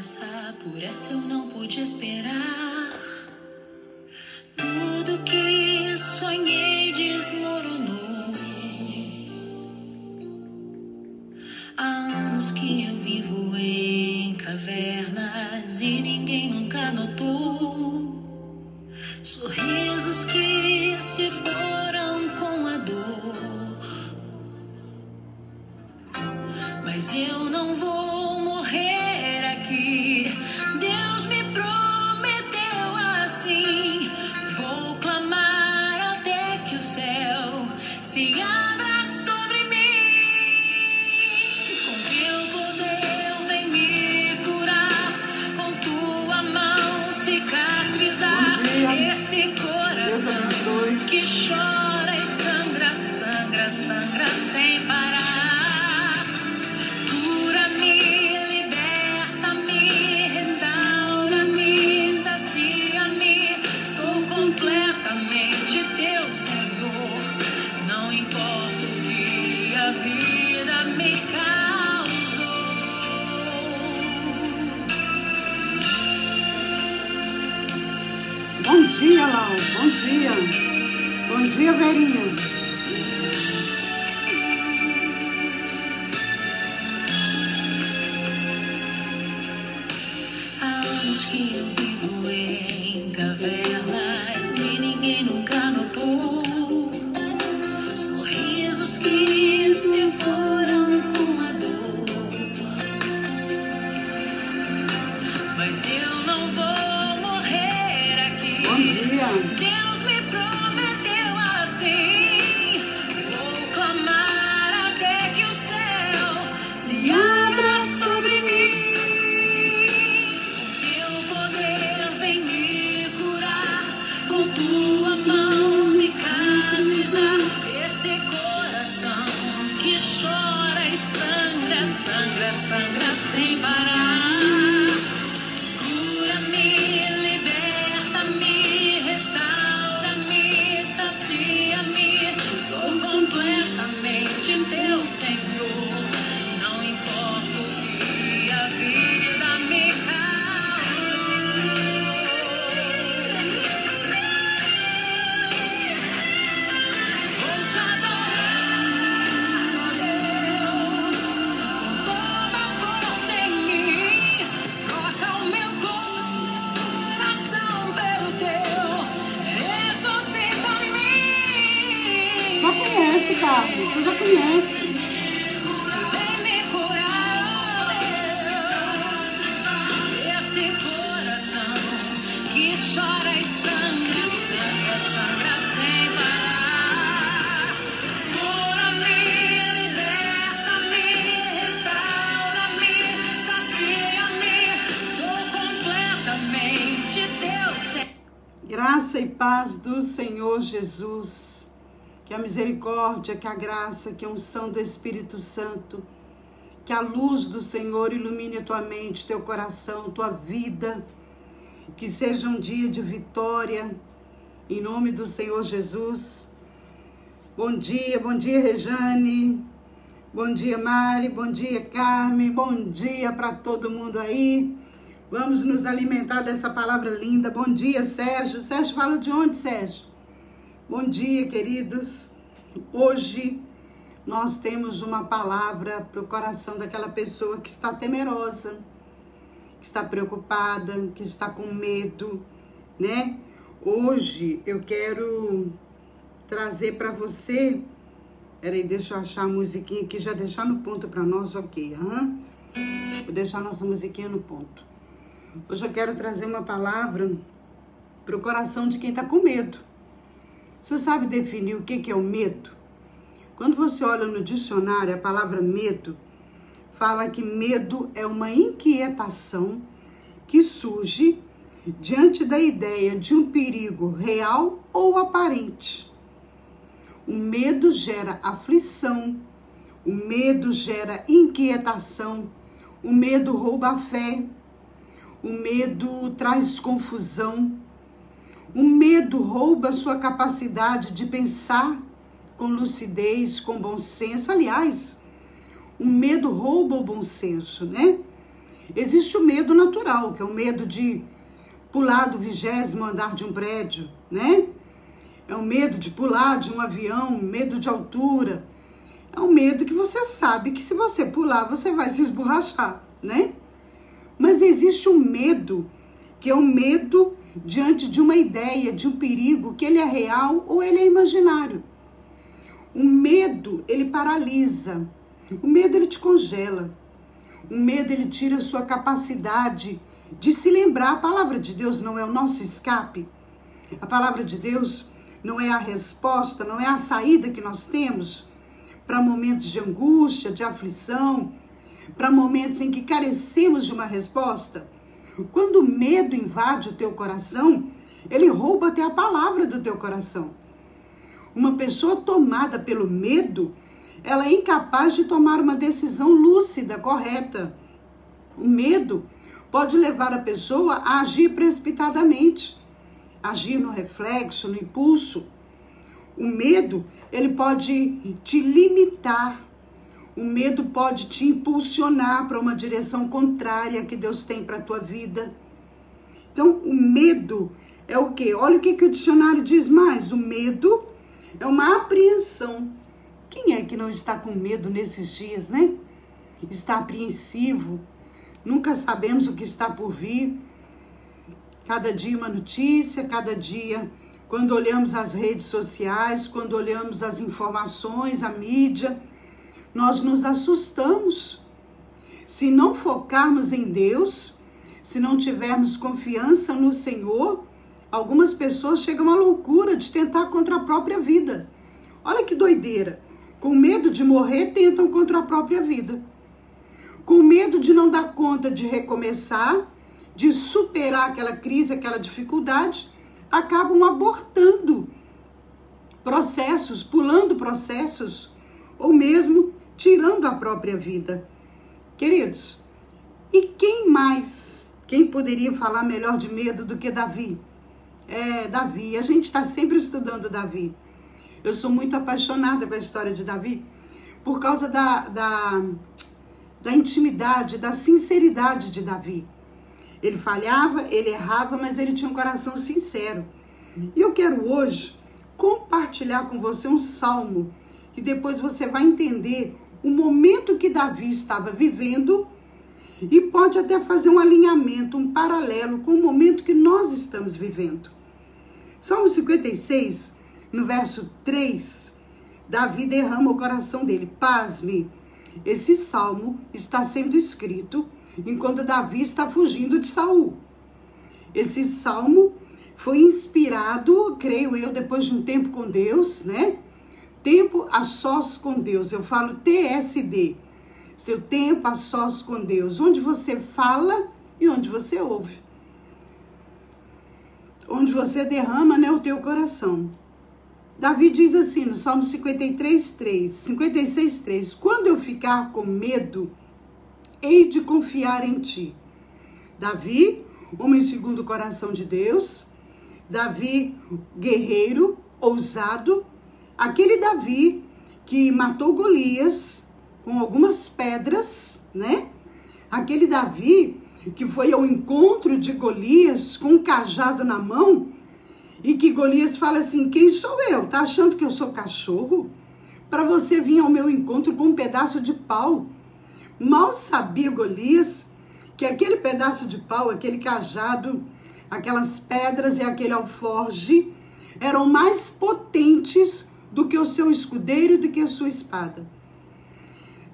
por essa eu não pude esperar. Tudo que sonhei desmoronou. Há anos que eu vivo em cavernas e ninguém nunca notou. Sorrisos que se foram com a dor. Mas eu não vou morrer aqui. Deus me prometeu assim. Vou clamar até que o céu se abra sobre mim. Com teu poder vem me curar. Com tua mão cicatrizar esse coração que chora e sangra, sangra, sangra sem parar. Bom dia, Lau. Bom dia. Bom dia, Verinha. Há anos que eu vivo em cavernas e ninguém nunca notou. Sorrisos que se foram com a dor. Mas eu não vou morrer aqui. Bom dia. Deus me prometeu assim. Vou clamar até que o céu se abra sobre mim. Teu poder vem me curar. Com tua mão cicatrizar esse coração que chora e sangra, sangra, sangra sem parar. Teu Senhor, não importa o que a vida me causou. Vou te adorar, ó Deus, com toda a força em mim. Troca o meu coração pelo teu, ressuscita em mim. Já conhece, Carlos. Você já conhece. Chora e sangra, sangra, sangra sem parar. Cura-me, liberta-me, restaura-me, sacia-me. Sou completamente teu Senhor. Graça e paz do Senhor Jesus. Que a misericórdia, que a graça, que a unção do Espírito Santo, que a luz do Senhor ilumine a tua mente, teu coração, tua vida. Que seja um dia de vitória, em nome do Senhor Jesus. Bom dia Rejane, bom dia Mari, bom dia Carmen, bom dia para todo mundo aí. Vamos nos alimentar dessa palavra linda. Bom dia, Sérgio. Sérgio fala de onde, Sérgio? Bom dia, queridos. Hoje nós temos uma palavra para o coração daquela pessoa que está temerosa, que está preocupada, que está com medo, né? Hoje eu quero trazer para você... Peraí, deixa eu achar a musiquinha aqui, já deixar no ponto para nós, ok? Vou deixar nossa musiquinha no ponto. Hoje eu quero trazer uma palavra para o coração de quem está com medo. Você sabe definir o que é o medo? Quando você olha no dicionário, a palavra medo fala que medo é uma inquietação que surge diante da ideia de um perigo real ou aparente. O medo gera aflição, o medo gera inquietação, o medo rouba a fé, o medo traz confusão, o medo rouba a sua capacidade de pensar com lucidez, com bom senso. Aliás, o medo rouba o bom senso, né? Existe o medo natural, que é o medo de pular do 20º andar de um prédio, né? É o medo de pular de um avião, medo de altura. É um medo que você sabe que se você pular, você vai se esborrachar, né? Mas existe um medo, que é o medo diante de uma ideia, de um perigo, que ele é real ou ele é imaginário. O medo, ele paralisa. O medo, ele te congela. O medo, ele tira a sua capacidade de se lembrar. A palavra de Deus não é o nosso escape. A palavra de Deus não é a resposta, não é a saída que nós temos para momentos de angústia, de aflição, para momentos em que carecemos de uma resposta. Quando o medo invade o teu coração, ele rouba até a palavra do teu coração. Uma pessoa tomada pelo medo, ela é incapaz de tomar uma decisão lúcida, correta. O medo pode levar a pessoa a agir precipitadamente, agir no reflexo, no impulso. O medo, ele pode te limitar. O medo pode te impulsionar para uma direção contrária que Deus tem para a tua vida. Então, o medo é o quê? Olha o que o dicionário diz mais. O medo é uma apreensão. Quem é que não está com medo nesses dias, né? Está apreensivo. Nunca sabemos o que está por vir. Cada dia uma notícia, cada dia, quando olhamos as redes sociais, quando olhamos as informações, a mídia, nós nos assustamos. Se não focarmos em Deus, se não tivermos confiança no Senhor, algumas pessoas chegam à loucura de tentar contra a própria vida. Olha que doideira. Com medo de morrer, tentam contra a própria vida. Com medo de não dar conta de recomeçar, de superar aquela crise, aquela dificuldade, acabam abortando processos, pulando processos, ou mesmo tirando a própria vida. Queridos, e quem mais? Quem poderia falar melhor de medo do que Davi? Davi. A gente está sempre estudando Davi. Eu sou muito apaixonada com a história de Davi por causa da intimidade, da sinceridade de Davi. Ele falhava, ele errava, mas ele tinha um coração sincero. E eu quero hoje compartilhar com você um salmo e depois você vai entender o momento que Davi estava vivendo e pode até fazer um alinhamento, um paralelo com o momento que nós estamos vivendo. Salmo 56, no verso 3, Davi derrama o coração dele. Pasme, esse salmo está sendo escrito enquanto Davi está fugindo de Saul. Esse salmo foi inspirado, creio eu, depois de um tempo com Deus, né? Tempo a sós com Deus. Eu falo TSD. Seu tempo a sós com Deus. Onde você fala e onde você ouve. Onde você derrama, né, o teu coração. Davi diz assim no Salmo 56:3. Quando eu ficar com medo, hei de confiar em ti. Davi, homem segundo o coração de Deus. Davi, guerreiro, ousado. Aquele Davi que matou Golias com algumas pedras, né? Aquele Davi que foi ao encontro de Golias com um cajado na mão e que Golias fala assim, quem sou eu? Tá achando que eu sou cachorro? Para você vir ao meu encontro com um pedaço de pau. Mal sabia Golias que aquele pedaço de pau, aquele cajado, aquelas pedras e aquele alforje eram mais potentes do que o seu escudeiro e do que a sua espada.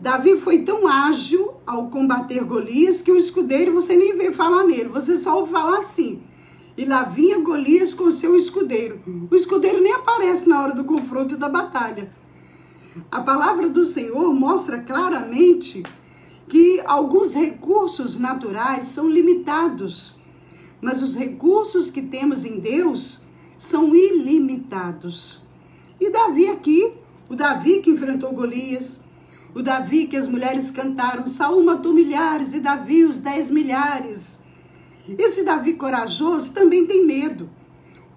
Davi foi tão ágil ao combater Golias que o escudeiro você nem vê falar nele, você só ouve falar assim. E lá vinha Golias com o seu escudeiro. O escudeiro nem aparece na hora do confronto e da batalha. A palavra do Senhor mostra claramente que alguns recursos naturais são limitados, mas os recursos que temos em Deus são ilimitados. E Davi aqui, o Davi que enfrentou Golias, o Davi que as mulheres cantaram, Saul matou milhares e Davi os 10 milhares. Esse Davi corajoso também tem medo.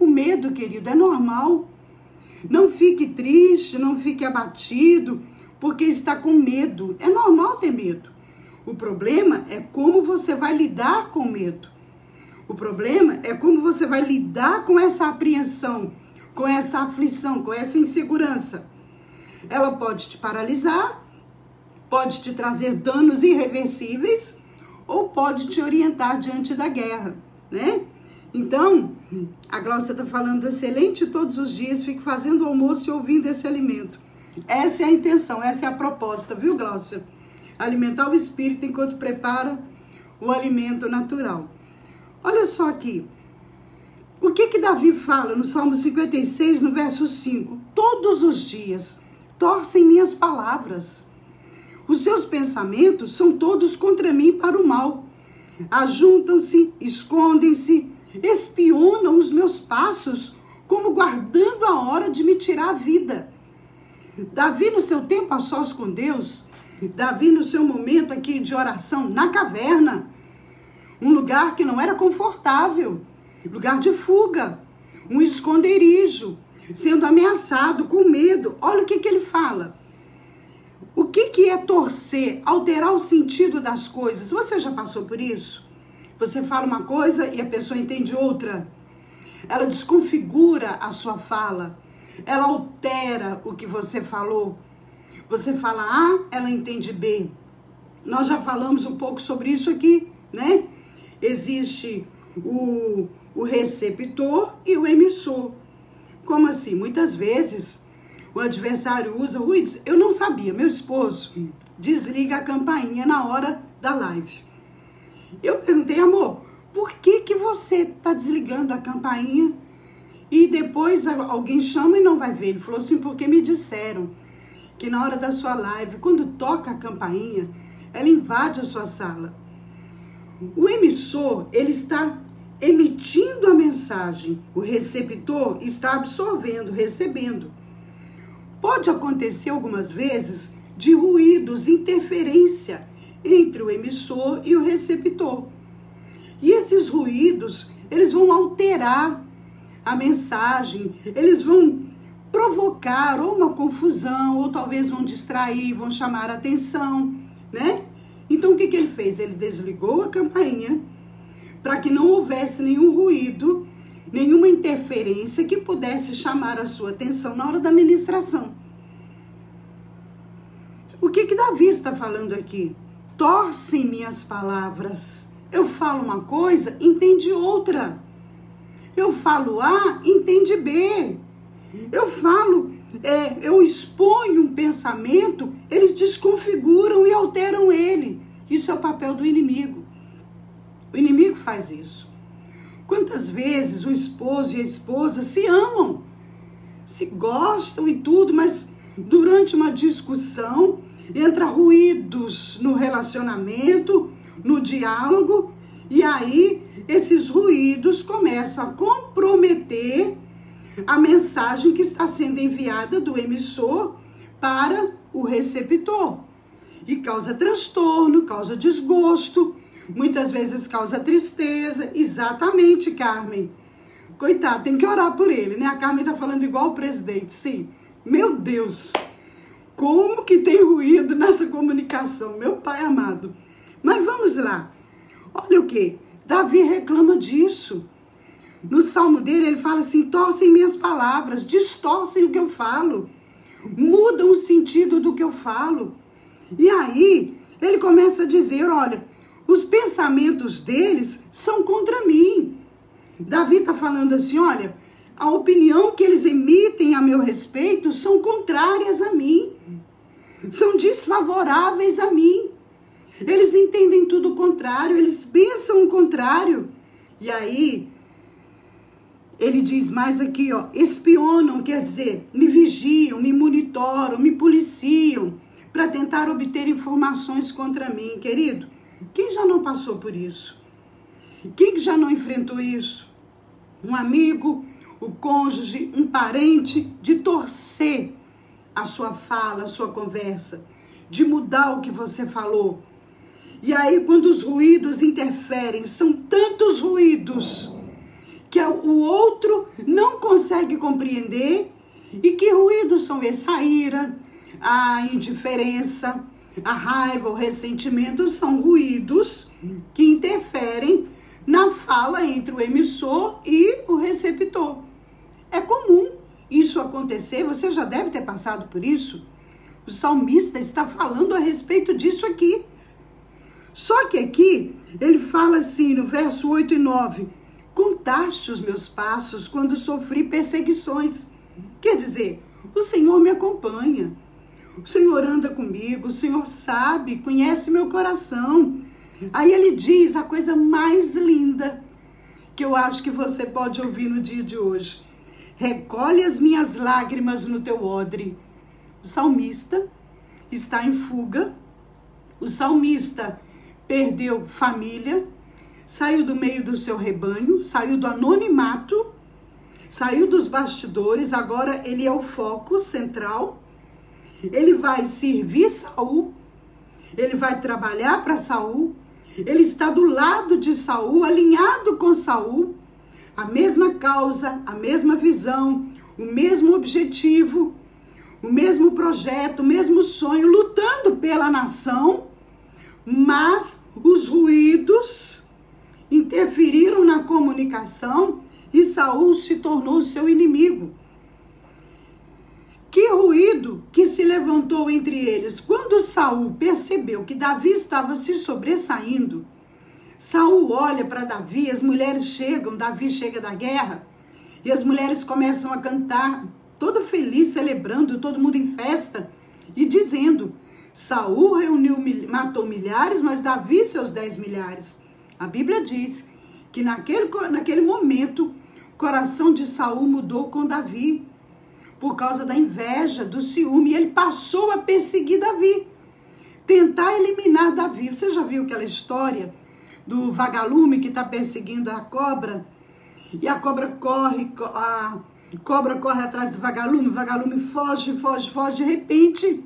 O medo, querido, é normal. Não fique triste, não fique abatido, porque está com medo. É normal ter medo. O problema é como você vai lidar com o medo. O problema é como você vai lidar com essa apreensão, com essa aflição, com essa insegurança. Ela pode te paralisar, pode te trazer danos irreversíveis ou pode te orientar diante da guerra, né? Então, a Gláucia está falando excelente todos os dias, fique fazendo o almoço e ouvindo esse alimento. Essa é a intenção, essa é a proposta, viu, Gláucia? Alimentar o espírito enquanto prepara o alimento natural. Olha só aqui, o que Davi fala no Salmo 56, no verso 5? Todos os dias torcem minhas palavras. Os seus pensamentos são todos contra mim para o mal. Ajuntam-se, escondem-se, espionam os meus passos, como guardando a hora de me tirar a vida. Davi, no seu tempo a sós com Deus, Davi, no seu momento aqui de oração na caverna, um lugar que não era confortável, lugar de fuga, um esconderijo, sendo ameaçado, com medo. Olha o que ele fala. O que é torcer, alterar o sentido das coisas? Você já passou por isso? Você fala uma coisa e a pessoa entende outra. Ela desconfigura a sua fala. Ela altera o que você falou. Você fala A, ela entende B. Nós já falamos um pouco sobre isso aqui, né? Existe o receptor e o emissor. Como assim? Muitas vezes o adversário usa ruídos. Eu não sabia, meu esposo desliga a campainha na hora da live. Eu perguntei, amor, por que você está desligando a campainha e depois alguém chama e não vai ver? Ele falou assim, porque me disseram que na hora da sua live, quando toca a campainha, ela invade a sua sala. O emissor, ele está emitindo a mensagem. O receptor está absorvendo, recebendo. Pode acontecer algumas vezes de ruídos, interferência entre o emissor e o receptor. E esses ruídos, eles vão alterar a mensagem, eles vão provocar ou uma confusão, ou talvez vão distrair, vão chamar a atenção, né? Então, o que ele fez? Ele desligou a campainha para que não houvesse nenhum ruído, nenhuma interferência que pudesse chamar a sua atenção na hora da ministração. O que Davi está falando aqui? Torcem minhas palavras. Eu falo uma coisa, entende outra. Eu falo A, entende B. Eu exponho um pensamento, eles desconfiguram e alteram ele. Isso é o papel do inimigo. O inimigo faz isso. Quantas vezes o esposo e a esposa se amam, se gostam e tudo, mas durante uma discussão entra ruídos no relacionamento, no diálogo, e aí esses ruídos começam a comprometer a mensagem que está sendo enviada do emissor para o receptor. E causa transtorno, causa desgosto, muitas vezes causa tristeza. Exatamente, Carmen. Coitado, tem que orar por ele, né? A Carmen tá falando igual o presidente, sim. Meu Deus, como que tem ruído nessa comunicação, meu pai amado. Mas vamos lá. Olha o que? Davi reclama disso. No salmo dele, ele fala assim, torcem minhas palavras, distorcem o que eu falo, mudam o sentido do que eu falo. E aí, ele começa a dizer, olha, os pensamentos deles são contra mim. Davi está falando assim, olha, a opinião que eles emitem a meu respeito são contrárias a mim, são desfavoráveis a mim. Eles entendem tudo o contrário, eles pensam o contrário. E aí, ele diz mais aqui, ó, espionam, quer dizer, me vigiam, me monitoram, me policiam para tentar obter informações contra mim, querido. Quem já não passou por isso? Quem já não enfrentou isso? Um amigo, o cônjuge, um parente, de torcer a sua fala, a sua conversa, de mudar o que você falou. E aí, quando os ruídos interferem, são tantos ruídos que o outro não consegue compreender. E que ruídos são esses? A ira, a indiferença, A raiva, o ressentimento são ruídos que interferem na fala entre o emissor e o receptor. É comum isso acontecer, você já deve ter passado por isso. O salmista está falando a respeito disso aqui. Só que aqui ele fala assim no verso 8 e 9: contaste os meus passos quando sofri perseguições. Quer dizer, o Senhor me acompanha. O Senhor anda comigo, o Senhor sabe, conhece meu coração. Aí ele diz a coisa mais linda que eu acho que você pode ouvir no dia de hoje: recolhe as minhas lágrimas no teu odre. O salmista está em fuga, o salmista perdeu família, saiu do meio do seu rebanho, saiu do anonimato, saiu dos bastidores, agora ele é o foco central. Ele vai servir Saul, ele vai trabalhar para Saul, ele está do lado de Saul, alinhado com Saul, a mesma causa, a mesma visão, o mesmo objetivo, o mesmo projeto, o mesmo sonho, lutando pela nação, mas os ruídos interferiram na comunicação e Saul se tornou seu inimigo. Que ruído que se levantou entre eles. Quando Saul percebeu que Davi estava se sobressaindo, Saul olha para Davi, as mulheres chegam, Davi chega da guerra, e as mulheres começam a cantar, todo feliz, celebrando, todo mundo em festa, e dizendo: Saul matou milhares, mas Davi seus 10 milhares. A Bíblia diz que naquele momento, o coração de Saul mudou com Davi, por causa da inveja, do ciúme, e ele passou a perseguir Davi, tentar eliminar Davi. Você já viu aquela história do vagalume que está perseguindo a cobra? E a cobra corre atrás do vagalume, o vagalume foge, de repente,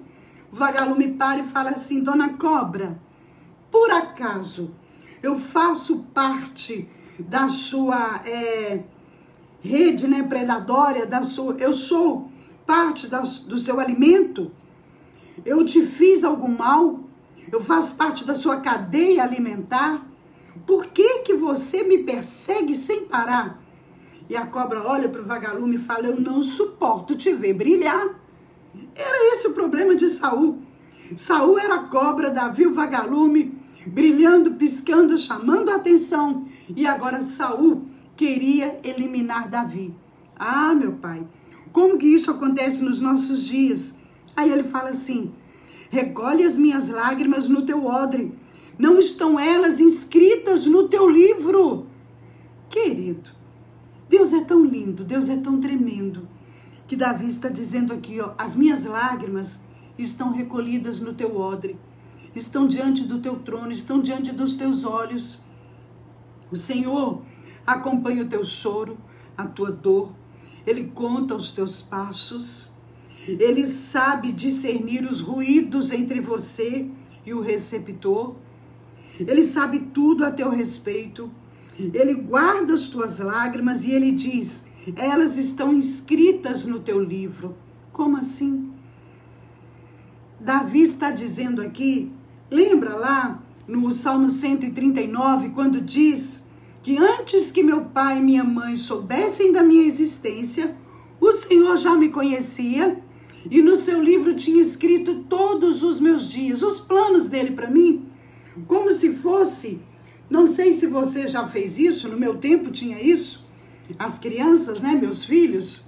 o vagalume para e fala assim: dona cobra, por acaso eu faço parte da sua rede, né, predatória, eu sou parte do seu alimento? Eu te fiz algum mal? Eu faço parte da sua cadeia alimentar? Por que você me persegue sem parar? E a cobra olha para o vagalume e fala: eu não suporto te ver brilhar. Era esse o problema de Saul. Saul era a cobra, Davi o vagalume, brilhando, piscando, chamando a atenção. E agora Saul queria eliminar Davi. Ah, meu pai, como que isso acontece nos nossos dias? Aí ele fala assim: recolhe as minhas lágrimas no teu odre, não estão elas inscritas no teu livro? Querido, Deus é tão lindo, Deus é tão tremendo, que Davi está dizendo aqui, ó: as minhas lágrimas estão recolhidas no teu odre, estão diante do teu trono, estão diante dos teus olhos. O Senhor acompanha o teu choro, a tua dor, Ele conta os teus passos, Ele sabe discernir os ruídos entre você e o receptor, Ele sabe tudo a teu respeito, Ele guarda as tuas lágrimas e Ele diz: elas estão inscritas no teu livro. Como assim? Davi está dizendo aqui, lembra lá no Salmo 139, quando diz que antes que meu pai e minha mãe soubessem da minha existência, o Senhor já me conhecia e no seu livro tinha escrito todos os meus dias, os planos dele para mim, como se fosse, não sei se você já fez isso, no meu tempo tinha isso, as crianças, né, meus filhos,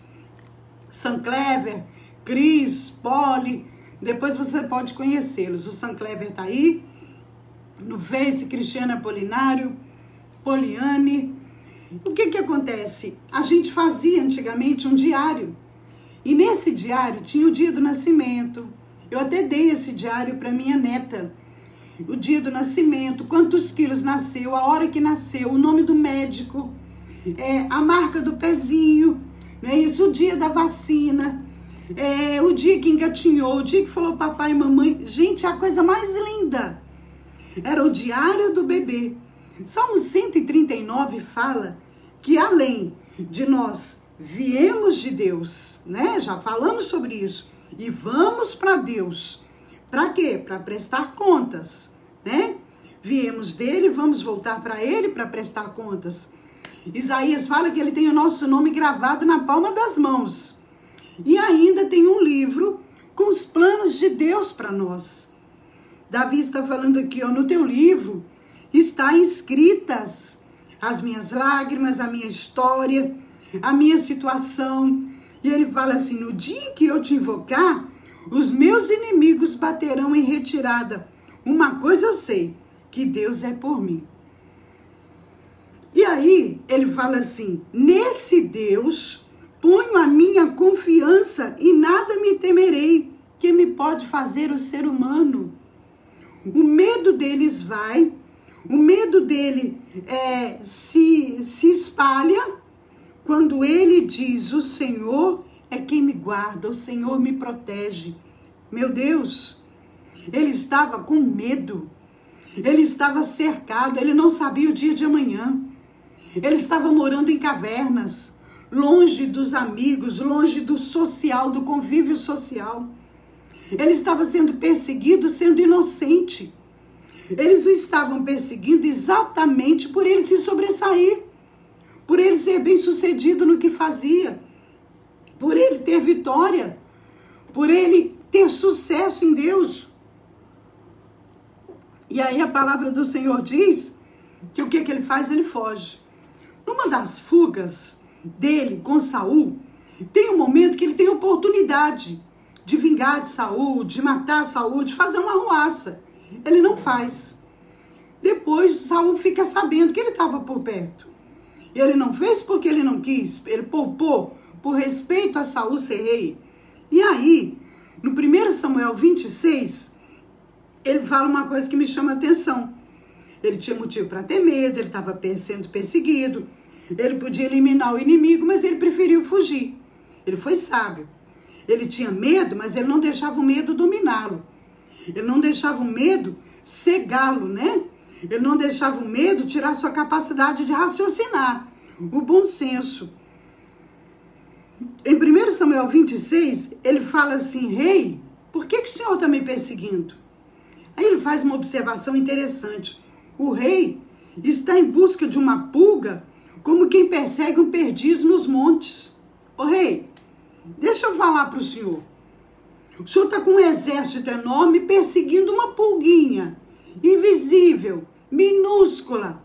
Sanclever, Cris, Polly, depois você pode conhecê-los, o Sanclever tá aí, no Face, Cristiano Apolinário, Poliane. O que acontece? A gente fazia antigamente um diário. E nesse diário tinha o dia do nascimento. Eu até dei esse diário para minha neta. O dia do nascimento, quantos quilos nasceu, a hora que nasceu, o nome do médico, a marca do pezinho, né? Isso, o dia da vacina, o dia que engatinhou, o dia que falou papai e mamãe. Gente, a coisa mais linda era o diário do bebê. Salmo 139 fala que além de nós viemos de Deus, né? Já falamos sobre isso. E vamos para Deus Para quê? Para prestar contas, né? Viemos dele, vamos voltar para ele para prestar contas. Isaías fala que ele tem o nosso nome gravado na palma das mãos. E ainda tem um livro com os planos de Deus para nós. Davi está falando aqui, ó, no teu livro está escritas as minhas lágrimas, a minha história, a minha situação. E ele fala assim, no dia que eu te invocar, os meus inimigos baterão em retirada. Uma coisa eu sei, que Deus é por mim. E aí ele fala assim, nesse Deus ponho a minha confiança e nada me temerei. Que me pode fazer o ser humano? O medo deles vai, o medo dele se espalha quando ele diz, o Senhor é quem me guarda, o Senhor me protege. Meu Deus, ele estava com medo, ele estava cercado, ele não sabia o dia de amanhã. Ele estava morando em cavernas, longe dos amigos, longe do social, do convívio social. Ele estava sendo perseguido, sendo inocente. Eles o estavam perseguindo exatamente por ele se sobressair, por ele ser bem-sucedido no que fazia, por ele ter vitória, por ele ter sucesso em Deus. E aí a palavra do Senhor diz que o que ele faz? Ele foge. Numa das fugas dele com Saul, tem um momento que ele tem oportunidade de vingar de Saul, de matar Saul, de fazer uma arruaça. Ele não faz. Depois Saul fica sabendo que ele estava por perto. E ele não fez porque ele não quis, ele poupou por respeito a Saul ser rei. E aí, no 1 Samuel 26, ele fala uma coisa que me chama a atenção. Ele tinha motivo para ter medo, ele estava sendo perseguido, ele podia eliminar o inimigo, mas ele preferiu fugir. Ele foi sábio. Ele tinha medo, mas ele não deixava o medo dominá-lo. Ele não deixava o medo cegá-lo, né? Ele não deixava o medo tirar sua capacidade de raciocinar, o bom senso. Em 1 Samuel 26, ele fala assim, rei, por que o senhor está me perseguindo? Aí ele faz uma observação interessante. O rei está em busca de uma pulga, como quem persegue um perdiz nos montes. Ô rei, deixa eu falar para o senhor. O senhor está com um exército enorme perseguindo uma pulguinha, invisível, minúscula,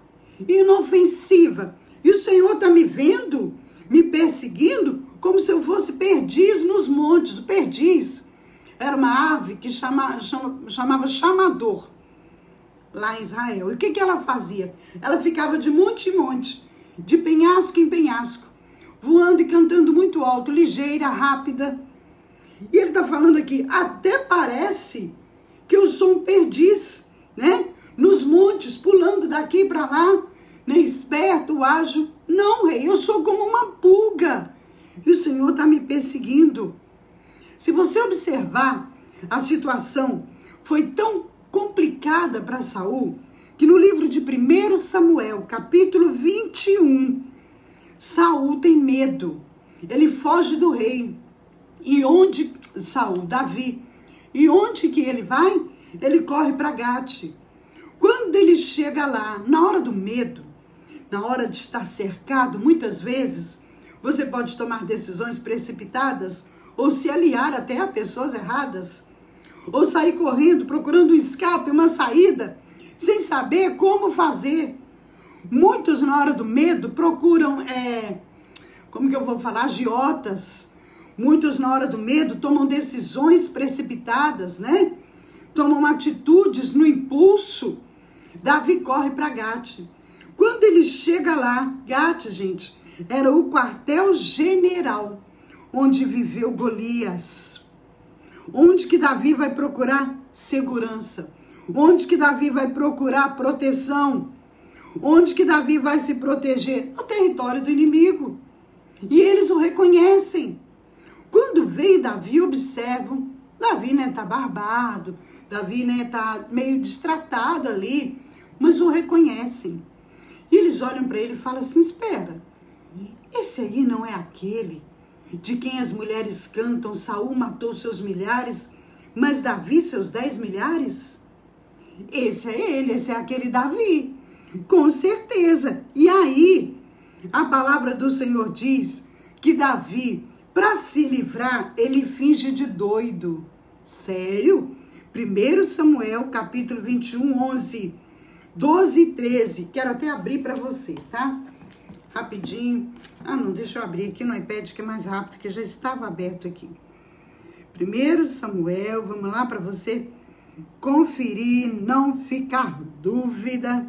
inofensiva. E o senhor está me vendo, me perseguindo, como se eu fosse perdiz nos montes. O perdiz era uma ave que chamava chamador, lá em Israel. E o que ela fazia? Ela ficava de monte em monte, de penhasco em penhasco, voando e cantando muito alto, ligeira, rápida. E ele está falando aqui, até parece que eu sou um perdiz, né? Nos montes, pulando daqui para lá, né? Esperto, ágil. Não, rei, eu sou como uma pulga. E o Senhor está me perseguindo. Se você observar, a situação foi tão complicada para Saul, que no livro de 1 Samuel, capítulo 21, Saul tem medo. Ele foge do rei. E onde, Davi, e onde que ele vai? Ele corre para Gate. Quando ele chega lá, na hora do medo, na hora de estar cercado, muitas vezes, você pode tomar decisões precipitadas, ou se aliar até a pessoas erradas, ou sair correndo, procurando um escape, uma saída, sem saber como fazer. Muitos, na hora do medo, procuram, agiotas. Muitos, na hora do medo, tomam decisões precipitadas, né? Tomam atitudes no impulso. Davi corre para Gate. Quando ele chega lá, Gate, gente, era o quartel-general onde viveu Golias. Onde que Davi vai procurar segurança? Onde que Davi vai procurar proteção? Onde que Davi vai se proteger? No território do inimigo. E eles o reconhecem. Quando vem Davi, observam, Davi, né, tá barbado, Davi, né, tá meio destratado ali, mas o reconhecem. E eles olham para ele e falam assim, espera, esse aí não é aquele de quem as mulheres cantam, Saul matou seus milhares, Mas Davi, seus 10 milhares? Esse é ele, esse é aquele Davi. Com certeza. E aí, a palavra do Senhor diz que Davi, para se livrar, ele finge de doido. Sério? 1 Samuel, capítulo 21, 11, 12 e 13. Quero até abrir para você, tá? Rapidinho. Ah, não, deixa eu abrir aqui no iPad que é mais rápido, que já estava aberto aqui. 1 Samuel, vamos lá para você conferir, não ficar dúvida.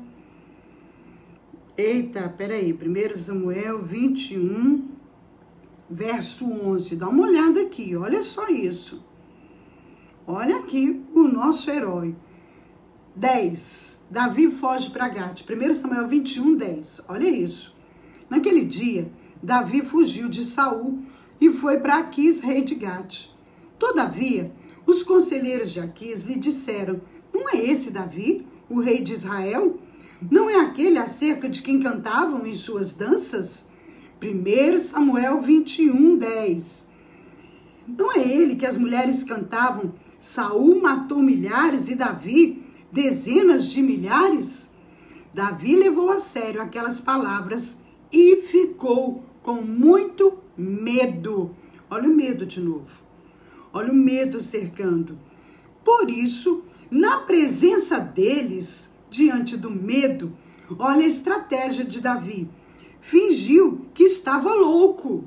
Eita, peraí, 1 Samuel 21, verso 11. Dá uma olhada aqui, olha só isso. Olha aqui o nosso herói. 10. Davi foge para Gate. 1 Samuel 21, 10. Olha isso. Naquele dia, Davi fugiu de Saul e foi para Aquis, rei de Gate. Todavia, os conselheiros de Aquis lhe disseram: não é esse Davi, o rei de Israel? Não é aquele acerca de quem cantavam em suas danças? 1 Samuel 21, 10. Não é ele que as mulheres cantavam: Saul matou milhares e Davi dezenas de milhares? Davi levou a sério aquelas palavras e ficou com muito medo. Olha o medo de novo. Olha o medo cercando. Por isso, na presença deles, diante do medo, olha a estratégia de Davi. Fingiu que estava louco.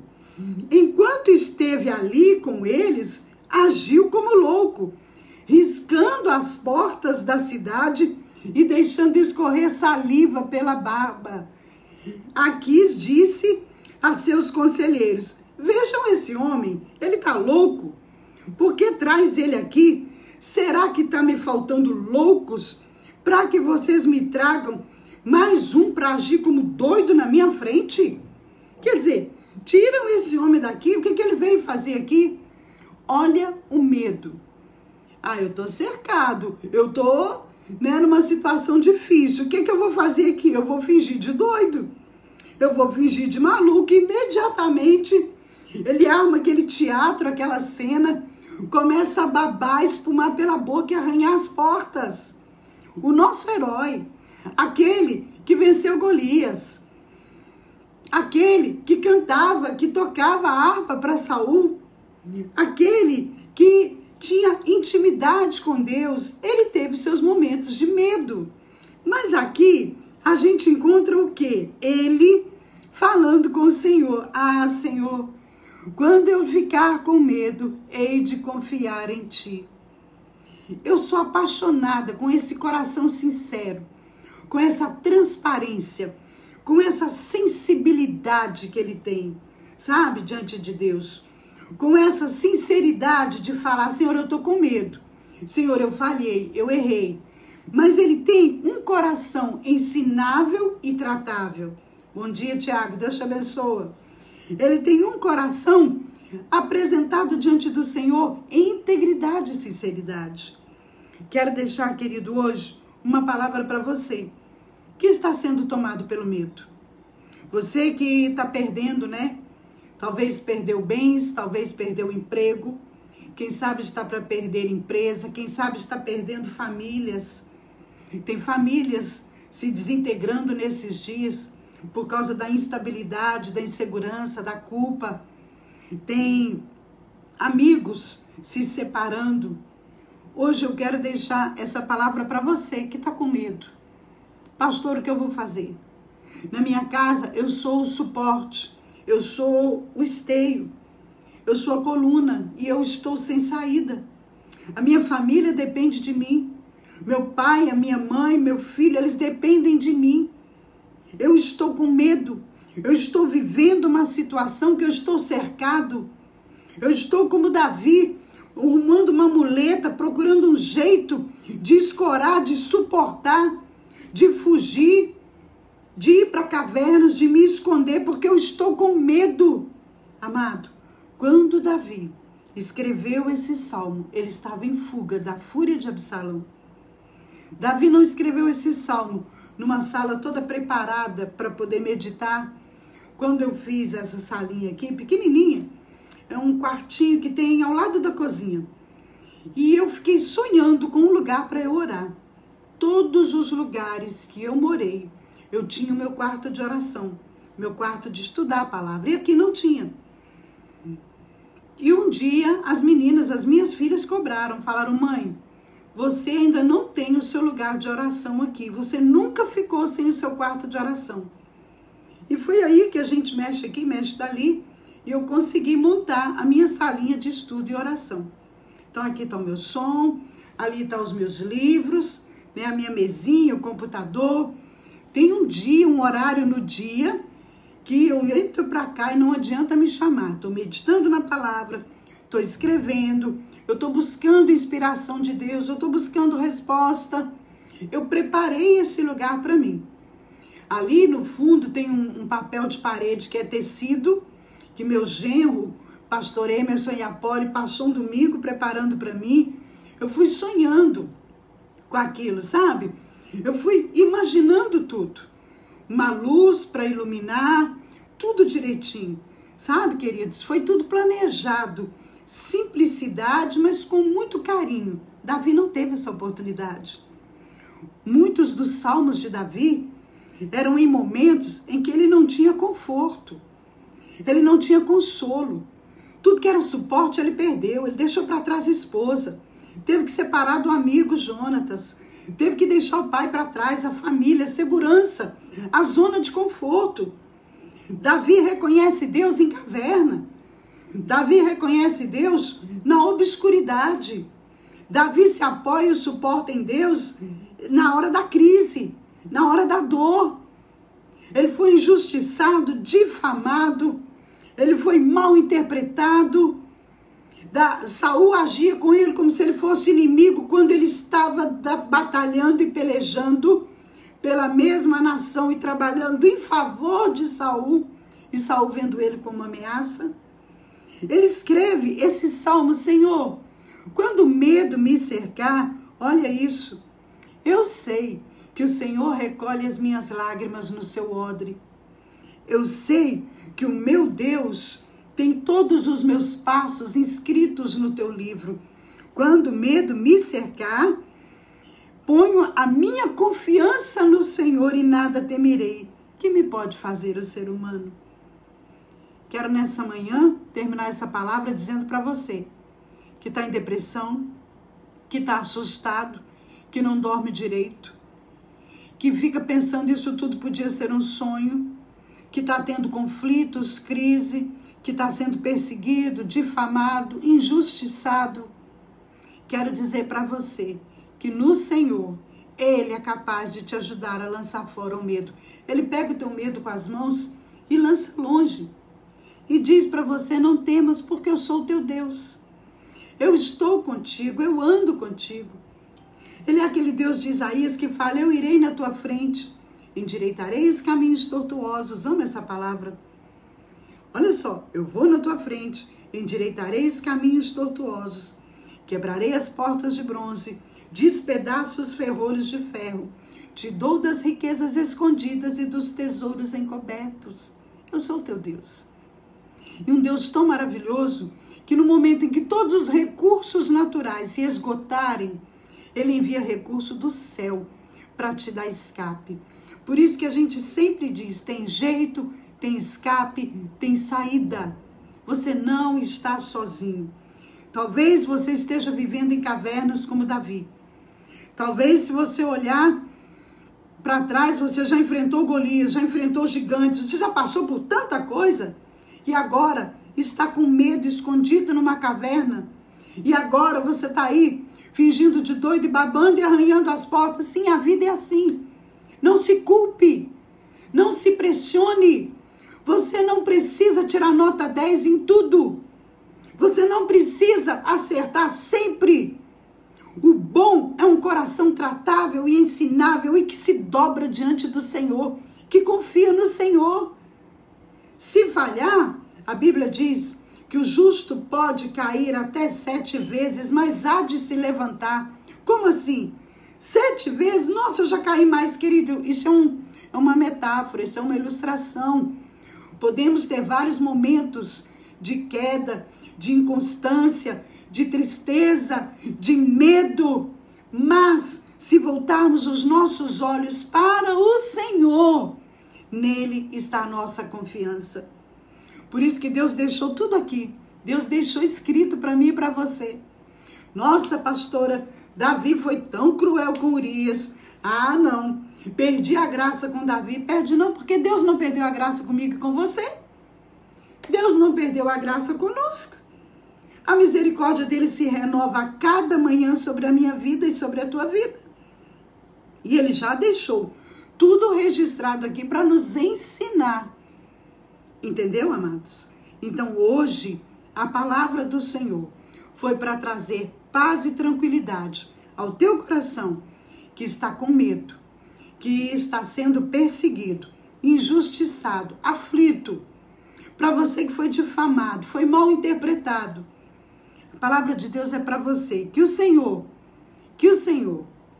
Enquanto esteve ali com eles, agiu como louco, riscando as portas da cidade e deixando escorrer saliva pela barba. Aquis disse a seus conselheiros: vejam esse homem, ele está louco. Por que traz ele aqui? Será que está me faltando loucos para que vocês me tragam mais um para agir como doido na minha frente? Quer dizer, tiram esse homem daqui, o que ele veio fazer aqui? Olha o medo. Ah, eu estou cercado, eu estou numa situação difícil. O que eu vou fazer aqui? Eu vou fingir de doido. Eu vou fingir de maluco. Imediatamente, ele arma aquele teatro, aquela cena, começa a babar, espumar pela boca e arranhar as portas. O nosso herói, aquele que venceu Golias, aquele que cantava, que tocava a harpa para Saul, aquele que tinha intimidade com Deus, ele teve seus momentos de medo. Mas aqui a gente encontra o quê? Ele falando com o Senhor: ah, Senhor, quando eu ficar com medo, hei de confiar em Ti. Eu sou apaixonada com esse coração sincero, com essa transparência, com essa sensibilidade que ele tem, sabe, diante de Deus. Com essa sinceridade de falar: Senhor, eu estou com medo. Senhor, eu falhei, eu errei. Mas ele tem um coração ensinável e tratável. Bom dia, Tiago, Deus te abençoa. Ele tem um coração apresentado diante do Senhor em integridade e sinceridade. Quero deixar, querido, hoje uma palavra para você que está sendo tomado pelo medo. Você que está perdendo, né? Talvez perdeu bens, talvez perdeu emprego. Quem sabe está para perder empresa, quem sabe está perdendo famílias. Tem famílias se desintegrando nesses dias por causa da instabilidade, da insegurança, da culpa. Tem amigos se separando. Hoje eu quero deixar essa palavra para você que está com medo. Pastor, o que eu vou fazer? Na minha casa eu sou o suporte, eu sou o esteio, eu sou a coluna e eu estou sem saída. A minha família depende de mim. Meu pai, a minha mãe, meu filho, eles dependem de mim. Eu estou com medo. Eu estou vivendo uma situação que eu estou cercado. Eu estou como Davi, arrumando uma muleta, procurando um jeito de escorar, de suportar, de fugir, de ir para cavernas, de me esconder, porque eu estou com medo. Amado, quando Davi escreveu esse salmo, ele estava em fuga da fúria de Absalão. Davi não escreveu esse salmo numa sala toda preparada para poder meditar. Quando eu fiz essa salinha aqui, pequenininha, é um quartinho que tem ao lado da cozinha. E eu fiquei sonhando com um lugar para eu orar. Todos os lugares que eu morei, eu tinha o meu quarto de oração, meu quarto de estudar a palavra. E aqui não tinha. E um dia as meninas, as minhas filhas cobraram, falaram: mãe, você ainda não tem o seu lugar de oração aqui. Você nunca ficou sem o seu quarto de oração. E foi aí que a gente mexe aqui, mexe dali, e eu consegui montar a minha salinha de estudo e oração. Então aqui está o meu som, ali estão os meus livros, né, a minha mesinha, o computador. Tem um dia, um horário no dia, que eu entro para cá e não adianta me chamar. Estou meditando na palavra, estou escrevendo, eu estou buscando inspiração de Deus, eu estou buscando resposta. Eu preparei esse lugar para mim. Ali no fundo tem um papel de parede que é tecido, que meu genro, pastor Emerson Iapoli, passou um domingo preparando para mim. Eu fui sonhando com aquilo, sabe? Eu fui imaginando tudo. Uma luz para iluminar, tudo direitinho. Sabe, queridos? Foi tudo planejado. Simplicidade, mas com muito carinho. Davi não teve essa oportunidade. Muitos dos salmos de Davi eram em momentos em que ele não tinha conforto. Ele não tinha consolo. Tudo que era suporte ele perdeu. Ele deixou para trás a esposa. Teve que separar do amigo Jonatas. Teve que deixar o pai para trás, a família, a segurança, a zona de conforto. Davi reconhece Deus em caverna. Davi reconhece Deus na obscuridade. Davi se apoia e suporta em Deus na hora da crise, na hora da dor. Ele foi injustiçado, difamado, ele foi mal interpretado. Saul agia com ele como se ele fosse inimigo quando ele estava batalhando e pelejando pela mesma nação e trabalhando em favor de Saul, e Saul vendo ele como uma ameaça. Ele escreve esse salmo: Senhor, quando o medo me cercar, olha isso, eu sei que o Senhor recolhe as minhas lágrimas no seu odre. Eu sei que o meu Deus tem todos os meus passos inscritos no teu livro. Quando o medo me cercar, ponho a minha confiança no Senhor e nada temerei. Que me pode fazer o ser humano? Quero nessa manhã terminar essa palavra dizendo para você que está em depressão, que está assustado, que não dorme direito, que fica pensando isso tudo podia ser um sonho, que está tendo conflitos, crise, que está sendo perseguido, difamado, injustiçado. Quero dizer para você que no Senhor, Ele é capaz de te ajudar a lançar fora o medo. Ele pega o teu medo com as mãos e lança longe. E diz para você: não temas, porque eu sou o teu Deus. Eu estou contigo, eu ando contigo. Ele é aquele Deus de Isaías que fala: eu irei na tua frente, endireitarei os caminhos tortuosos. Amo essa palavra. Olha só, eu vou na tua frente, endireitarei os caminhos tortuosos, quebrarei as portas de bronze, despedaço os ferrolhos de ferro, te dou das riquezas escondidas e dos tesouros encobertos. Eu sou o teu Deus. E um Deus tão maravilhoso que no momento em que todos os recursos naturais se esgotarem, Ele envia recurso do céu para te dar escape. Por isso que a gente sempre diz: tem jeito, tem escape, tem saída. Você não está sozinho. Talvez você esteja vivendo em cavernas como Davi. Talvez, se você olhar para trás, você já enfrentou Golias, já enfrentou gigantes, você já passou por tanta coisa e agora está com medo escondido numa caverna. E agora você está aí fingindo de doido e babando e arranhando as portas. Sim, a vida é assim. Não se culpe, não se pressione. Você não precisa tirar nota 10 em tudo. Você não precisa acertar sempre. O bom é um coração tratável e ensinável e que se dobra diante do Senhor, que confia no Senhor. Se falhar, a Bíblia diz que o justo pode cair até 7 vezes, mas há de se levantar. Como assim? 7 vezes? Nossa, eu já caí mais, querido. Isso é uma metáfora, isso é uma ilustração. Podemos ter vários momentos de queda, de inconstância, de tristeza, de medo. Mas se voltarmos os nossos olhos para o Senhor, nele está a nossa confiança. Por isso que Deus deixou tudo aqui. Deus deixou escrito para mim e para você. Nossa, pastora, Davi foi tão cruel com Urias. Ah, não. Perdi a graça com Davi. Perde não, porque Deus não perdeu a graça comigo e com você. Deus não perdeu a graça conosco. A misericórdia dele se renova a cada manhã sobre a minha vida e sobre a tua vida. E ele já deixou tudo registrado aqui para nos ensinar. Entendeu, amados? Então, hoje, a palavra do Senhor foi para trazer paz e tranquilidade ao teu coração, que está com medo, que está sendo perseguido, injustiçado, aflito. Para você que foi difamado, foi mal interpretado. A palavra de Deus é para você. Que o Senhor,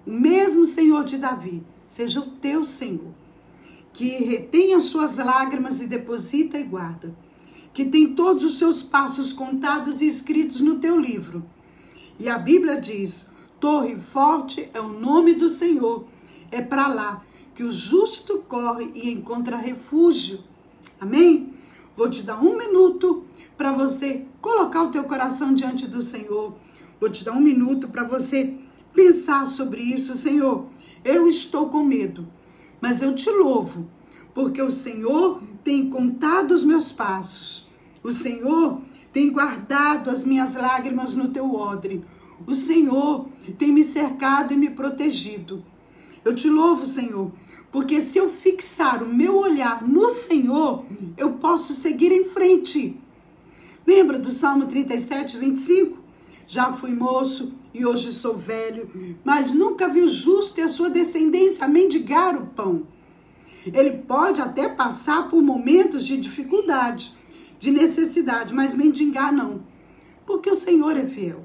o mesmo Senhor de Davi, seja o teu Senhor. Que retenha as suas lágrimas e deposita e guarda. Que tem todos os seus passos contados e escritos no teu livro. E a Bíblia diz, torre forte é o nome do Senhor. É para lá que o justo corre e encontra refúgio. Amém? Vou te dar 1 minuto para você colocar o teu coração diante do Senhor. Vou te dar 1 minuto para você pensar sobre isso. Senhor, eu estou com medo, mas eu te louvo, porque o Senhor tem contado os meus passos. O Senhor tem guardado as minhas lágrimas no teu odre. O Senhor tem me cercado e me protegido. Eu te louvo, Senhor, porque se eu fixar o meu olhar no Senhor, eu posso seguir em frente. Lembra do Salmo 37, 25? Já fui moço e hoje sou velho, mas nunca vi o justo e a sua descendência mendigar o pão. Ele pode até passar por momentos de dificuldade, de necessidade, mas mendigar não, porque o Senhor é fiel.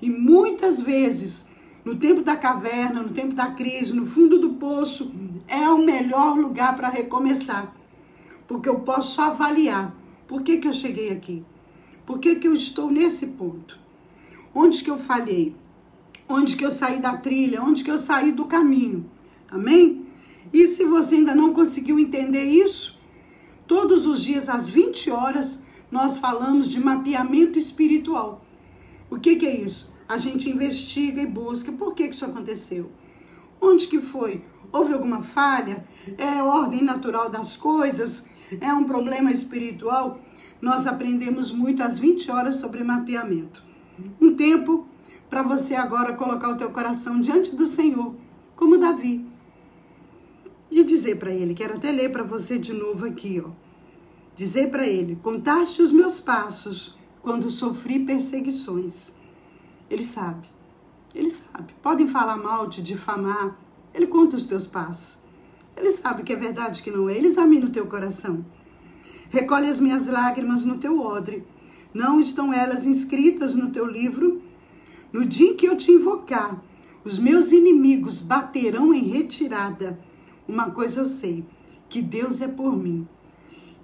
E muitas vezes, no tempo da caverna, no tempo da crise, no fundo do poço, é o melhor lugar para recomeçar. Porque eu posso avaliar por que eu cheguei aqui. Por que eu estou nesse ponto. Onde que eu falhei? Onde que eu saí da trilha? Onde que eu saí do caminho? Amém? E se você ainda não conseguiu entender isso, todos os dias às 20 horas nós falamos de mapeamento espiritual. O que é isso? A gente investiga e busca. Por que isso aconteceu? Onde que foi? Houve alguma falha? É ordem natural das coisas? É um problema espiritual? Nós aprendemos muito às 20 horas sobre mapeamento. Um tempo para você agora colocar o teu coração diante do Senhor, como Davi. E dizer para ele, quero até ler para você de novo aqui, ó. Dizer para ele, contaste os meus passos quando sofri perseguições. Ele sabe. Podem falar mal, te difamar. Ele conta os teus passos. Ele sabe que é verdade, que não é. Ele examina o teu coração. Recolhe as minhas lágrimas no teu odre. Não estão elas inscritas no teu livro? No dia em que eu te invocar, os meus inimigos baterão em retirada. Uma coisa eu sei, que Deus é por mim.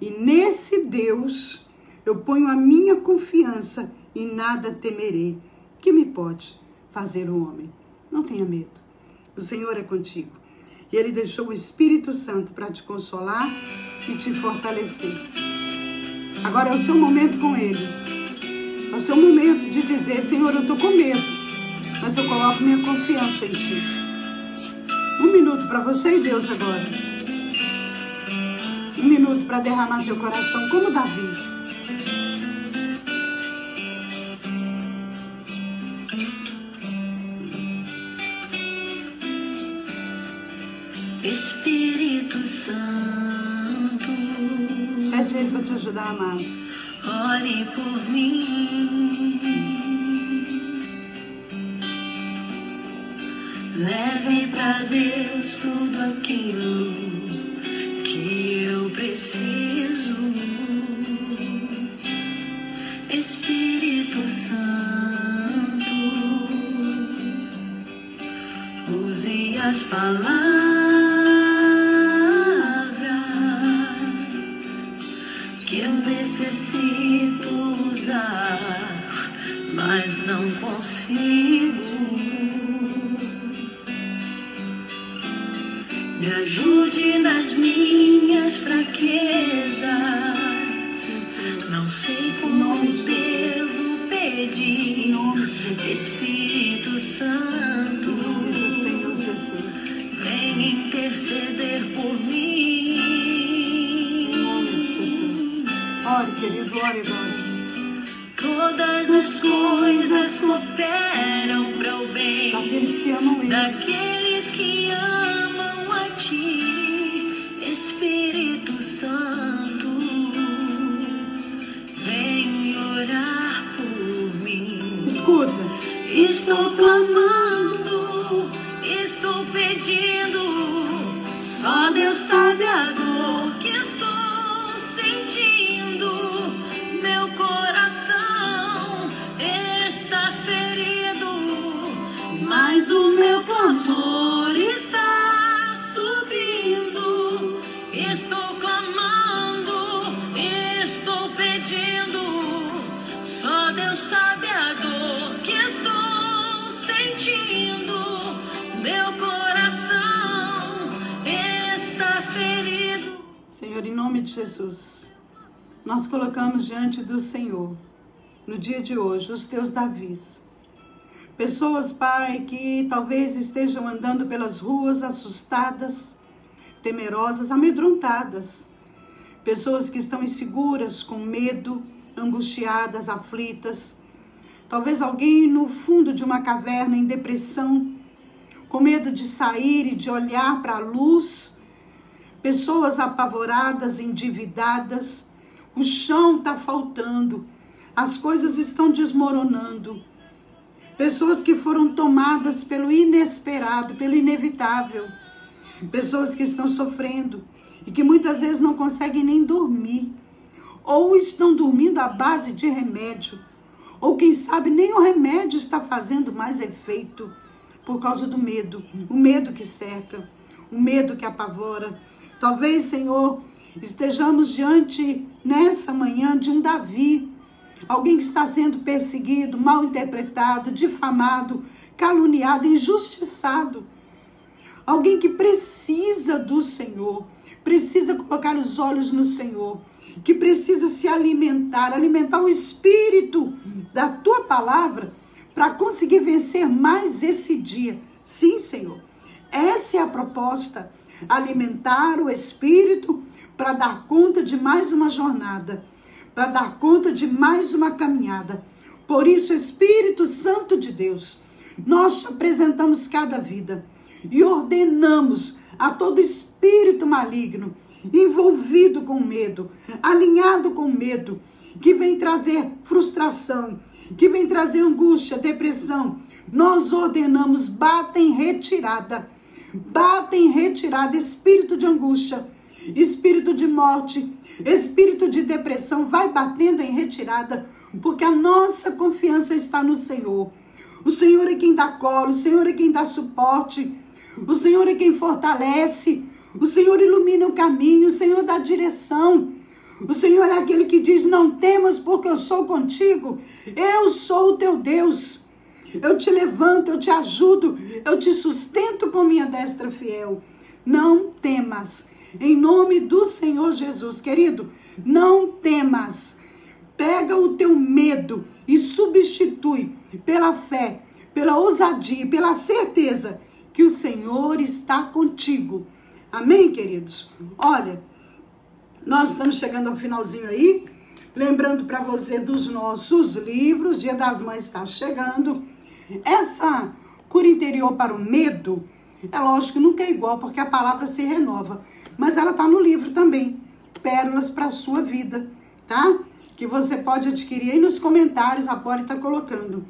E nesse Deus eu ponho a minha confiança e nada temerei. Que me pode fazer o homem? Não tenha medo. O Senhor é contigo. E Ele deixou o Espírito Santo para te consolar e te fortalecer. Agora é o seu momento com Ele. É o seu momento de dizer, Senhor, eu estou com medo, mas eu coloco minha confiança em Ti. 1 minuto para você e Deus agora. 1 minuto para derramar teu coração, como Davi. Espírito Santo, pede Ele para te ajudar, amado. ore por mim, leve pra Deus tudo aquilo que eu preciso. Espírito Santo, use as palavras que eu necessito usar consigo. Me ajude nas minhas fraquezas. Não sei como devo pedir. Espírito Santo, vem interceder por mim. Ore, querido, ore, ore. Todas as coisas cooperam para o bem Daqueles que amam Ele. daqueles que amam a Ti, Espírito Santo, vem orar por mim. Escuta. Estou clamando, estou pedindo, só Deus sabe a dor que estou sentindo. Meu coração está ferido, mas o meu clamor está subindo. Estou clamando, estou pedindo, só Deus sabe a dor que estou sentindo. Meu coração está ferido. Senhor, em nome de Jesus, nós colocamos diante do Senhor, no dia de hoje, os teus Davis. Pessoas, Pai, que talvez estejam andando pelas ruas assustadas, temerosas, amedrontadas. Pessoas que estão inseguras, com medo, angustiadas, aflitas. Talvez alguém no fundo de uma caverna, em depressão, com medo de sair e de olhar para a luz. Pessoas apavoradas, endividadas. O chão está faltando, as coisas estão desmoronando. Pessoas que foram tomadas pelo inesperado, pelo inevitável. Pessoas que estão sofrendo e que muitas vezes não conseguem nem dormir. Ou estão dormindo à base de remédio. Ou quem sabe nem o remédio está fazendo mais efeito por causa do medo. O medo que cerca, o medo que apavora. Talvez, Senhor, estejamos diante, nessa manhã, de um Davi. Alguém que está sendo perseguido, mal interpretado, difamado, caluniado, injustiçado. Alguém que precisa do Senhor, precisa colocar os olhos no Senhor, que precisa se alimentar o espírito da Tua palavra para conseguir vencer mais esse dia. Sim, Senhor, essa é a proposta, alimentar o espírito para dar conta de mais uma jornada, para dar conta de mais uma caminhada. Por isso, Espírito Santo de Deus, nós te apresentamos cada vida e ordenamos a todo espírito maligno, envolvido com medo, alinhado com medo, que vem trazer frustração, que vem trazer angústia, depressão. Nós ordenamos, bata em retirada, espírito de angústia, espírito de morte, espírito de depressão, vai batendo em retirada, porque a nossa confiança está no Senhor. O Senhor é quem dá colo, o Senhor é quem dá suporte, o Senhor é quem fortalece, o Senhor ilumina o caminho, o Senhor dá direção. O Senhor é aquele que diz, não temas porque eu sou contigo, eu sou o teu Deus. Eu te levanto, eu te ajudo, eu te sustento com minha destra fiel. Não temas. Em nome do Senhor Jesus, querido, não temas. Pega o teu medo e substitui pela fé, pela ousadia, pela certeza que o Senhor está contigo. Amém, queridos? Olha, nós estamos chegando ao finalzinho aí. Lembrando para você dos nossos livros, Dia das Mães está chegando. Essa cura interior para o medo, é lógico, nunca é igual, porque a palavra se renova. Mas ela está no livro também, Pérolas para a Sua Vida, tá? Que você pode adquirir aí nos comentários, a Poli está colocando.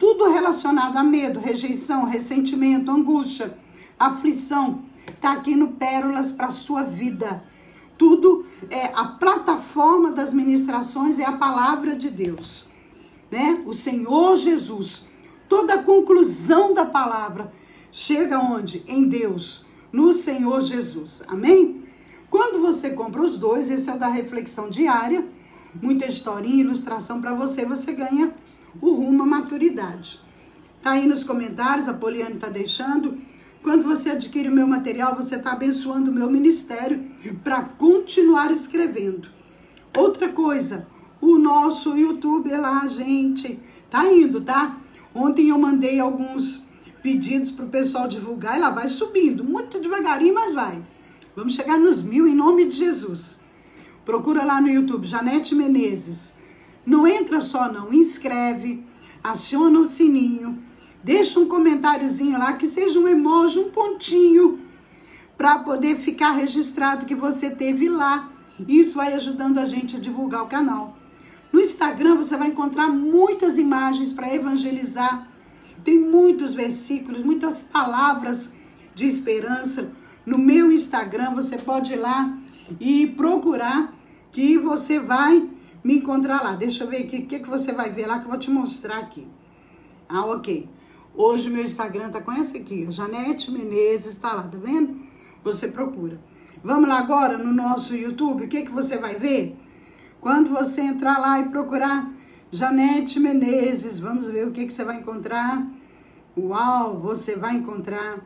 Tudo relacionado a medo, rejeição, ressentimento, angústia, aflição, está aqui no Pérolas para a Sua Vida. Tudo é a plataforma das ministrações, é a palavra de Deus, né? O Senhor Jesus. Toda a conclusão da palavra chega onde? Em Deus, no Senhor Jesus. Amém? Quando você compra os dois, esse é o da reflexão diária, muita historinha, ilustração para você, você ganha o rumo à maturidade. Tá aí nos comentários, a Poliane tá deixando. Quando você adquire o meu material, você está abençoando o meu ministério para continuar escrevendo. Outra coisa, o nosso YouTube lá, gente, tá indo, tá? Ontem eu mandei alguns pedidos para o pessoal divulgar e lá vai subindo, muito devagarinho, mas vai. Vamos chegar nos 1000 em nome de Jesus. Procura lá no YouTube, Janete Menezes. Não entra só não, inscreve, aciona o sininho, deixa um comentáriozinho lá, que seja um emoji, um pontinho, para poder ficar registrado que você teve lá. Isso vai ajudando a gente a divulgar o canal. No Instagram você vai encontrar muitas imagens para evangelizar. Tem muitos versículos, muitas palavras de esperança. No meu Instagram você pode ir lá e procurar que você vai me encontrar lá. Deixa eu ver aqui o que você vai ver lá que eu vou te mostrar aqui. Ah, ok. Hoje o meu Instagram tá com essa aqui, ó, Janete Menezes, tá lá, tá vendo? Você procura. Vamos lá agora no nosso YouTube, o que você vai ver? Quando você entrar lá e procurar Janete Menezes, vamos ver o que você vai encontrar. Uau, você vai encontrar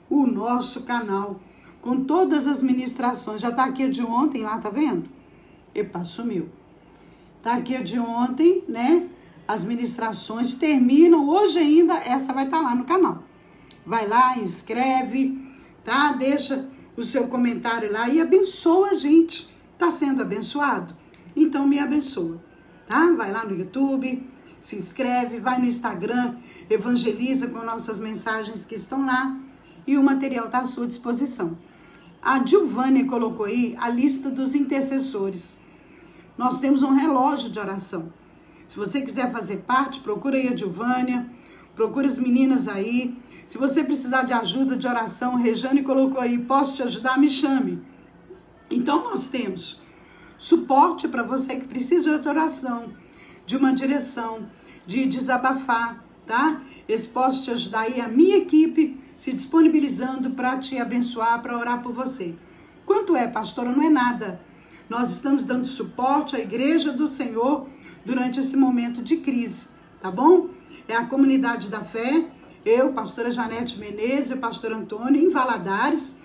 o nosso canal com todas as ministrações. Já tá aqui a de ontem lá, tá vendo? Epa, sumiu. Tá aqui a de ontem, né? As ministrações terminam. Hoje ainda, essa vai estar lá no canal. Vai lá, inscreve, tá? Deixa o seu comentário lá e abençoa a gente. Tá sendo abençoado? Então me abençoa, tá? Vai lá no YouTube, se inscreve, vai no Instagram, evangeliza com nossas mensagens que estão lá e o material está à sua disposição. A Gilvânia colocou aí a lista dos intercessores. Nós temos um relógio de oração. Se você quiser fazer parte, procura aí a Gilvânia, procura as meninas aí. Se você precisar de ajuda de oração, Rejane colocou aí, posso te ajudar? Me chame. Então nós temos suporte para você que precisa de oração, de uma direção, de desabafar, tá? Esse posso te ajudar aí, a minha equipe se disponibilizando para te abençoar, para orar por você. Quanto é, pastora? Não é nada. Nós estamos dando suporte à Igreja do Senhor durante esse momento de crise, tá bom? É a comunidade da fé, eu, pastora Janete Menezes, o pastor Antônio, em Valadares,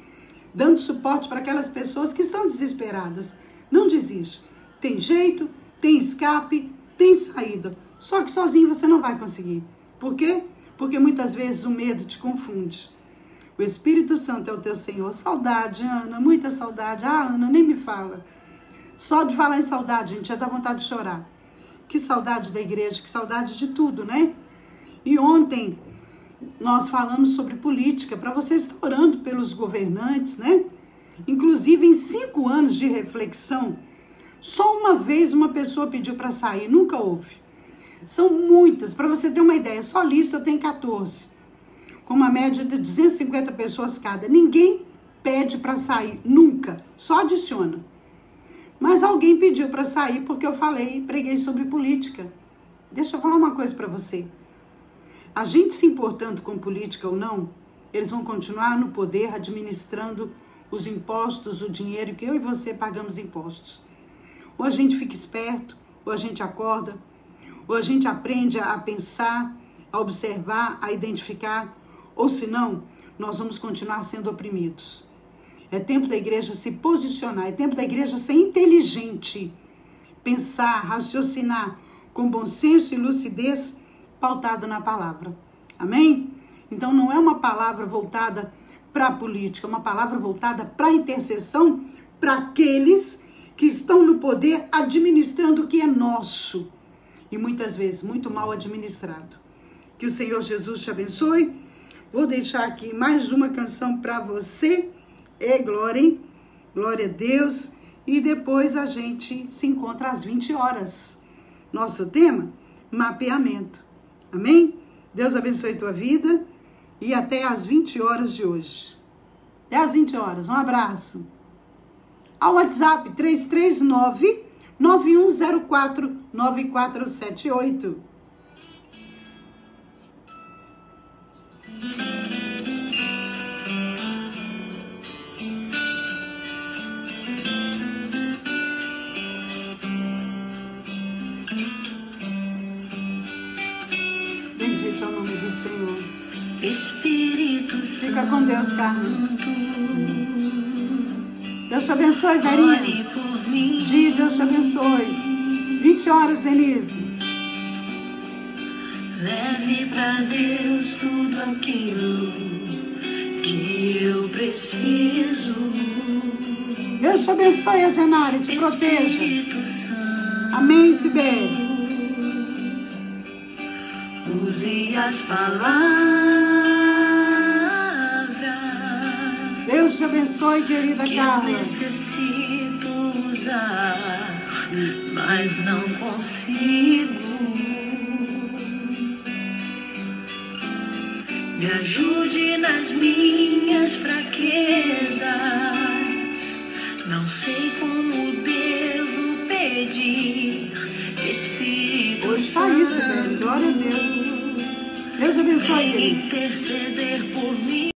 dando suporte para aquelas pessoas que estão desesperadas. Não desiste. Tem jeito, tem escape, tem saída. Só que sozinho você não vai conseguir. Por quê? Porque muitas vezes o medo te confunde. O Espírito Santo é o teu Senhor. Saudade, Ana, muita saudade. Ah, Ana, nem me fala. Só de falar em saudade, gente, já dá vontade de chorar. Que saudade da igreja, que saudade de tudo, né? E ontem nós falamos sobre política, para você estar orando pelos governantes, né? Inclusive, em 5 anos de reflexão, só uma vez uma pessoa pediu para sair, nunca houve. São muitas, para você ter uma ideia, só lista eu tenho 14, com uma média de 250 pessoas cada. Ninguém pede para sair, nunca, só adiciona. Mas alguém pediu para sair porque eu preguei sobre política. Deixa eu falar uma coisa para você. A gente se importando com política ou não, eles vão continuar no poder administrando os impostos, o dinheiro que eu e você pagamos impostos. Ou a gente fica esperto, ou a gente acorda, ou a gente aprende a pensar, a observar, a identificar, ou senão, nós vamos continuar sendo oprimidos. É tempo da igreja se posicionar, é tempo da igreja ser inteligente, pensar, raciocinar com bom senso e lucidez, pautado na palavra. Amém? Então não é uma palavra voltada para a política, é uma palavra voltada para a intercessão, para aqueles que estão no poder administrando o que é nosso. E muitas vezes muito mal administrado. Que o Senhor Jesus te abençoe. Vou deixar aqui mais uma canção para você. Glória, hein? Glória a Deus. E depois a gente se encontra às 20 horas. Nosso tema, mapeamento. Amém? Deus abençoe tua vida. E até às 20 horas de hoje. Até às 20 horas. Um abraço. Ao WhatsApp 339-9104-9478. Espírito Santo. Fica com Deus, Carmen. Deus te abençoe, Verinha. Ore por mim. Di, Deus te abençoe. 20 horas, Denise. Leve pra Deus tudo aquilo que eu preciso. Deus te abençoe, Genari, te proteja. Espírito Santo. Amém, Sibeli. Use as palavras. Deus te abençoe, querida que Carla. eu necessito usar, mas não consigo. Me ajude nas minhas fraquezas. Não sei como devo pedir. Espírito Hoje está isso, Santo. velho. Glória a Deus. Deus abençoe, Vem queridos. interceder por mim.